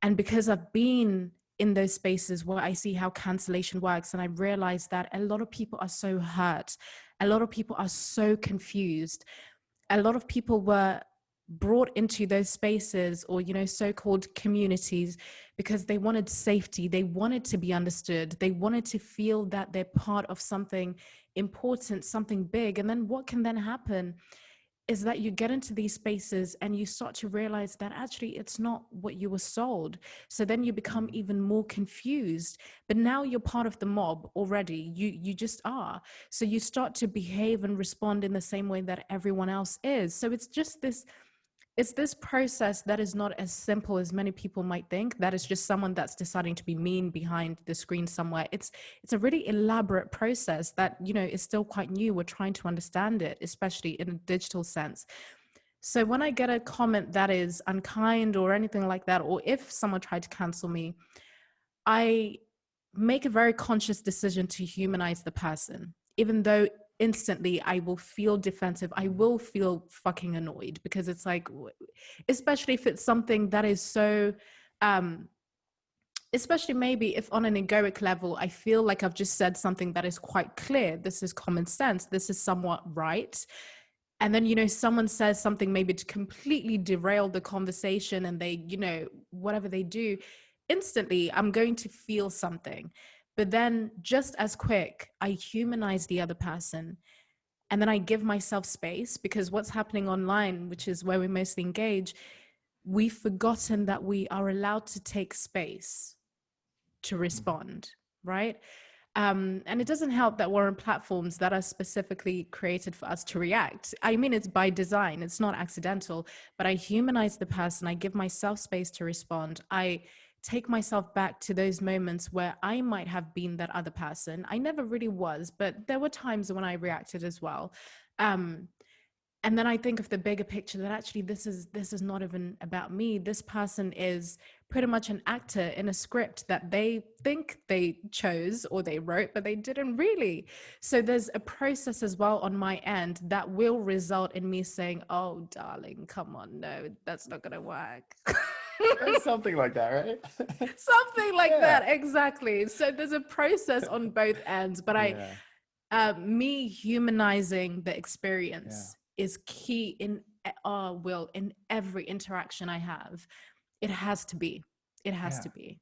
And because I've been in those spaces where I see how cancellation works, and I realize that a lot of people are so hurt, a lot of people are so confused, a lot of people were brought into those spaces, or so-called communities, because they wanted safety, they wanted to be understood, they wanted to feel that they're part of something important, something big. And then what can then happen is that you get into these spaces and you start to realize that actually it's not what you were sold. So then you become even more confused, but now you're part of the mob already. You just are. So you start to behave and respond in the same way that everyone else is. So it's this process that is not as simple as many people might think, that is just someone that's deciding to be mean behind the screen somewhere. It's a really elaborate process that, is still quite new. We're trying to understand it, especially in a digital sense. So when I get a comment that is unkind or anything like that, or if someone tried to cancel me, I make a very conscious decision to humanize the person, even though instantly I will feel defensive. I will feel fucking annoyed, because it's like, especially if it's something that is so, especially maybe if on an egoic level, I feel like I've just said something that is quite clear. This is common sense. This is somewhat right. And then, someone says something maybe to completely derail the conversation, and they, whatever they do, instantly I'm going to feel something. But then just as quick, I humanize the other person, and then I give myself space, because what's happening online, which is where we mostly engage, we've forgotten that we are allowed to take space to respond, right? And it doesn't help that we're on platforms that are specifically created for us to react. I mean, it's by design, it's not accidental, but I humanize the person. I give myself space to respond. I take myself back to those moments where I might have been that other person. I never really was, but there were times when I reacted as well. And then I think of the bigger picture, that actually this is not even about me. This person is pretty much an actor in a script that they think they chose or they wrote, but they didn't really. So there's a process as well on my end that will result in me saying, oh, darling, come on, no, that's not going to work. Something like that, right? Something like Yeah. that, exactly. So there's a process on both ends, but Yeah. me humanizing the Yeah. experience is key in in every interaction I have. It has to be. It has Yeah. to be.